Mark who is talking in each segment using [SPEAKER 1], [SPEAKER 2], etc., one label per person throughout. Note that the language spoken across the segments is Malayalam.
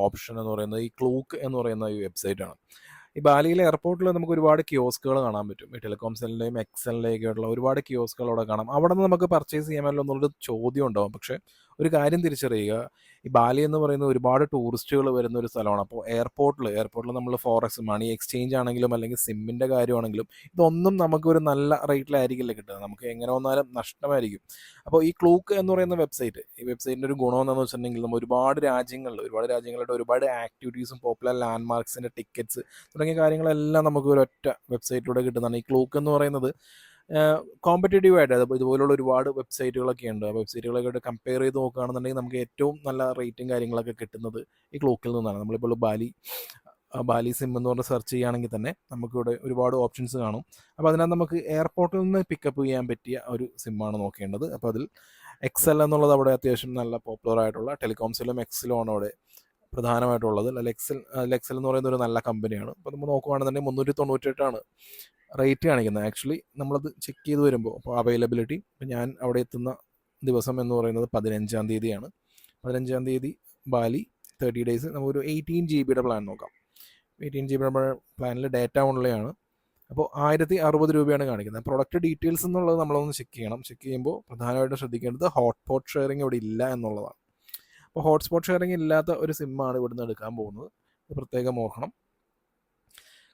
[SPEAKER 1] ഓപ്ഷൻ എന്ന് പറയുന്നത് ഈ ക്ലൂക്ക് എന്ന് പറയുന്ന ഈ വെബ്സൈറ്റാണ്. ഈ ബാലിയിലെ എയർപോർട്ടിൽ നമുക്ക് ഒരുപാട് കിയോസ്കുകൾ കാണാൻ പറ്റും. ഈ ടെലികോം സെല്ലിൻ്റെയും എക്സലിൻ്റെയൊക്കെ ആയിട്ടുള്ള ഒരുപാട് കിയോസ്കുകൾ അവിടെ കാണാം. അവിടെ നിന്ന് നമുക്ക് പർച്ചേസ് ചെയ്യാമല്ലോ എന്നുള്ളൊരു ചോദ്യം ഉണ്ടാവും. പക്ഷേ ഒരു കാര്യം തിരിച്ചറിയുക, ഈ ബാലി എന്ന് പറയുന്നത് ഒരുപാട് ടൂറിസ്റ്റുകൾ വരുന്ന ഒരു സ്ഥലമാണ്. അപ്പോൾ എയർപോർട്ടിൽ നമ്മൾ ഫോറക്സ് മണി എക്സ്ചേഞ്ച് ആണെങ്കിലും അല്ലെങ്കിൽ സിമ്മിൻ്റെ കാര്യമാണെങ്കിലും ഇതൊന്നും നമുക്കൊരു നല്ല റേറ്റിലായിരിക്കില്ല കിട്ടുക. നമുക്ക് എങ്ങനെ വന്നാലും നഷ്ടമായിരിക്കും. അപ്പോൾ ഈ ക്ലൂക്ക് എന്ന് പറയുന്ന ഈ വെബ്സൈറ്റിൻ്റെ ഒരു ഗുണം എന്താണെന്ന് വെച്ചിട്ടുണ്ടെങ്കിൽ നമ്മൾ ഒരുപാട് രാജ്യങ്ങളുടെ ഒരുപാട് ആക്ടിവിറ്റീസും പോപ്പുലർ ലാൻഡ്മാർക്സിൻ്റെ ടിക്കറ്റ്സ് തുടങ്ങിയ കാര്യങ്ങളെല്ലാം നമുക്ക് ഒരൊറ്റ വെബ്സൈറ്റിലൂടെ കിട്ടുന്നതാണ്. ഈ ക്ലൂക്ക് എന്ന് പറയുന്നത് കോമ്പറ്റേറ്റീവ് ആയിട്ട് ഇതുപോലുള്ള ഒരുപാട് വെബ്സൈറ്റുകളൊക്കെ ഉണ്ട്. ആ വെബ്സൈറ്റുകളൊക്കെ കമ്പയർ ചെയ്ത് നോക്കുകയാണെന്നുണ്ടെങ്കിൽ നമുക്ക് ഏറ്റവും നല്ല റേറ്റും കാര്യങ്ങളൊക്കെ കിട്ടുന്നത് ഈ ക്ലൂക്കിൽ നിന്നാണ്. നമ്മളിപ്പോൾ ബാലി സിം എന്ന് പറഞ്ഞ് സെർച്ച് ചെയ്യുകയാണെങ്കിൽ തന്നെ നമുക്കിവിടെ ഒരുപാട് ഓപ്ഷൻസ് കാണും. അപ്പോൾ അതിനകത്ത് നമുക്ക് എയർപോർട്ടിൽ നിന്ന് പിക്കപ്പ് ചെയ്യാൻ പറ്റിയ ഒരു സിമ്മാണ് നോക്കേണ്ടത്. അപ്പോൾ അതിൽ എക്സൽ എന്നുള്ളത് അവിടെ അത്യാവശ്യം നല്ല പോപ്പുലർ ആയിട്ടുള്ള ടെലികോംസിലും എക്സിലും ആണ് അവിടെ പ്രധാനമായിട്ടുള്ളത്. എക്സൽ എന്ന് പറയുന്ന ഒരു നല്ല കമ്പനിയാണ്. അപ്പോൾ നമ്മൾ നോക്കുകയാണെന്നുണ്ടെങ്കിൽ 398 റേറ്റ് കാണിക്കുന്നത്. ആക്ച്വലി നമ്മളത് ചെക്ക് ചെയ്ത് വരുമ്പോൾ അപ്പോൾ അവൈലബിലിറ്റി ഇപ്പം ഞാൻ അവിടെ എത്തുന്ന ദിവസം എന്ന് പറയുന്നത് 15-ാം തീയതിയാണ്. 15-ാം തീയതി ബാലി 30 ഡേയ്സ് നമുക്കൊരു 18 GB പ്ലാൻ നോക്കാം. 18 GB പ്ലാനിൽ ഡേറ്റ ഓൺലിയാണ്. അപ്പോൾ 1060 രൂപയാണ് കാണിക്കുന്നത്. പ്രൊഡക്റ്റ് ഡീറ്റെയിൽസ് എന്നുള്ളത് നമ്മളൊന്ന് ചെക്ക് ചെയ്യണം. ചെക്ക് ചെയ്യുമ്പോൾ പ്രധാനമായിട്ടും ശ്രദ്ധിക്കേണ്ടത് ഹോട്ട്സ്പോട്ട് ഷെയറിങ് ഇവിടെ ഇല്ല എന്നുള്ളതാണ്. അപ്പോൾ ഹോട്ട്സ്പോട്ട് ഷെയറിങ് ഇല്ലാത്ത ഒരു സിമ്മാണ് ഇവിടുന്ന് എടുക്കാൻ പോകുന്നത്. അത് പ്രത്യേകം ഓർക്കണം.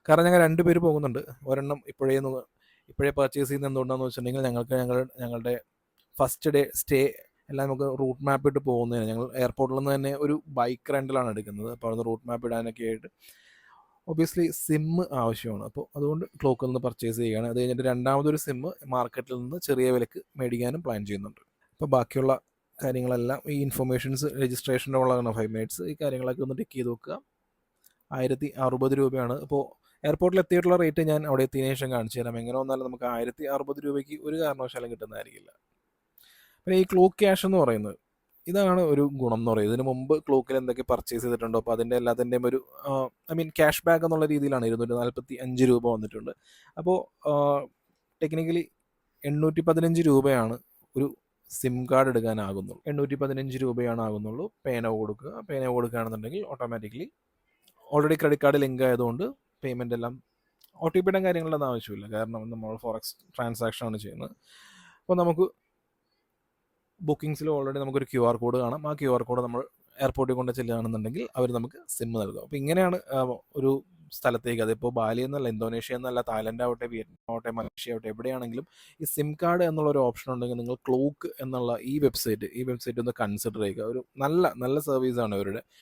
[SPEAKER 1] കാരണം ഞങ്ങൾ 2 പേര് പോകുന്നുണ്ട്. ഒരെണ്ണം ഇപ്പോഴേ പർച്ചേസ് ചെയ്യുന്നത് എന്തുകൊണ്ടാണെന്ന് വെച്ചിട്ടുണ്ടെങ്കിൽ ഞങ്ങളുടെ ഫസ്റ്റ് ഡേ സ്റ്റേ എല്ലാം നമുക്ക് റൂട്ട് മാപ്പ് ഇട്ട് പോകുന്നതിന് ഞങ്ങൾ എയർപോർട്ടിൽ നിന്ന് തന്നെ ഒരു ബൈക്ക് റെൻ്റലാണ് എടുക്കുന്നത്. അപ്പോൾ അവിടുന്ന് റൂട്ട് മാപ്പ് ഇടാനൊക്കെ ആയിട്ട് ഒബ്വിയസ്ലി സിമ്മ് ആവശ്യമാണ്. അപ്പോൾ അതുകൊണ്ട് ക്ലോക്കിൽ നിന്ന് പർച്ചേസ് ചെയ്യുകയാണ്. അത് കഴിഞ്ഞിട്ട് രണ്ടാമതൊരു സിമ്മ് മാർക്കറ്റിൽ നിന്ന് ചെറിയ വിലക്ക് മേടിക്കാനും പ്ലാൻ ചെയ്യുന്നുണ്ട്. അപ്പോൾ ബാക്കിയുള്ള കാര്യങ്ങളെല്ലാം ഈ ഇൻഫർമേഷൻസ് രജിസ്ട്രേഷൻ്റെ ഉള്ളതാണ് 5 മിനിറ്റ്സ്. ഈ കാര്യങ്ങളൊക്കെ ഒന്ന് ടിക്ക് ചെയ്ത് നോക്കുക. 1060 രൂപയാണ്. അപ്പോൾ എയർപോർട്ടിൽ എത്തിയിട്ടുള്ള റേറ്റ് ഞാൻ അവിടെ എത്തിയതിനു ശേഷം കാണിച്ചു തരാം. എങ്ങനെ വന്നാലും നമുക്ക് 1060 രൂപയ്ക്ക് ഒരു കാരണവശാലും കിട്ടുന്നതായിരിക്കില്ല. പിന്നെ ഈ ക്ലോക്ക് ക്യാഷ് എന്ന് പറയുന്നത് ഇതാണ് ഒരു ഗുണം എന്ന് പറയുന്നത്. ഇതിന് മുമ്പ് ക്ലോക്കിൽ എന്തൊക്കെ പർച്ചേസ് ചെയ്തിട്ടുണ്ടോ അപ്പോൾ അതിൻ്റെ എല്ലാത്തിൻ്റെയും ഒരു ക്യാഷ് ബാക്ക് എന്നുള്ള രീതിയിലാണ് 245 രൂപ വന്നിട്ടുണ്ട്. അപ്പോൾ ടെക്നിക്കലി 815 രൂപയാണ് ഒരു സിം കാർഡ് എടുക്കാനാകുന്നുള്ളൂ. 815 രൂപയാണ് ആകുന്നുള്ളൂ. പേന കൊടുക്കുകയാണെന്നുണ്ടെങ്കിൽ automatically already credit card link ആയതുകൊണ്ട് പേയ്മെൻ്റ് എല്ലാം OTPയുടെ കാര്യങ്ങളൊന്നും ആവശ്യമില്ല. കാരണം നമ്മൾ ഫോറക്സ് ട്രാൻസാക്ഷൻ ആണ് ചെയ്യുന്നത്. അപ്പോൾ നമുക്ക് ബുക്കിങ്സിൽ ഓൾറെഡി നമുക്കൊരു QR കോഡ് കാണാം. ആ QR കോഡ് നമ്മൾ എയർപോർട്ടിൽ കൊണ്ട് ചെല്ലുകയാണെന്നുണ്ടെങ്കിൽ അവർ നമുക്ക് സിം നൽകും. അപ്പോൾ ഇങ്ങനെയാണ് ഒരു സ്ഥലത്തേക്ക്, അതിപ്പോൾ ബാലി എന്നല്ല, ഇന്തോനേഷ്യ എന്നല്ല, തായ്ലൻഡ് ആവട്ടെ, വിയറ്റ്നാം ആവട്ടെ, മലേഷ്യ ആവട്ടെ, എവിടെയാണെങ്കിലും ഈ സിം കാർഡ് എന്നുള്ളൊരു ഓപ്ഷൻ ഉണ്ടെങ്കിൽ നിങ്ങൾ ക്ലോക്ക് എന്നുള്ള ഈ വെബ്സൈറ്റ് ഒന്ന് കൺസിഡർ ചെയ്യുക. ഒരു നല്ല സർവീസാണ് ഇവരുടെ.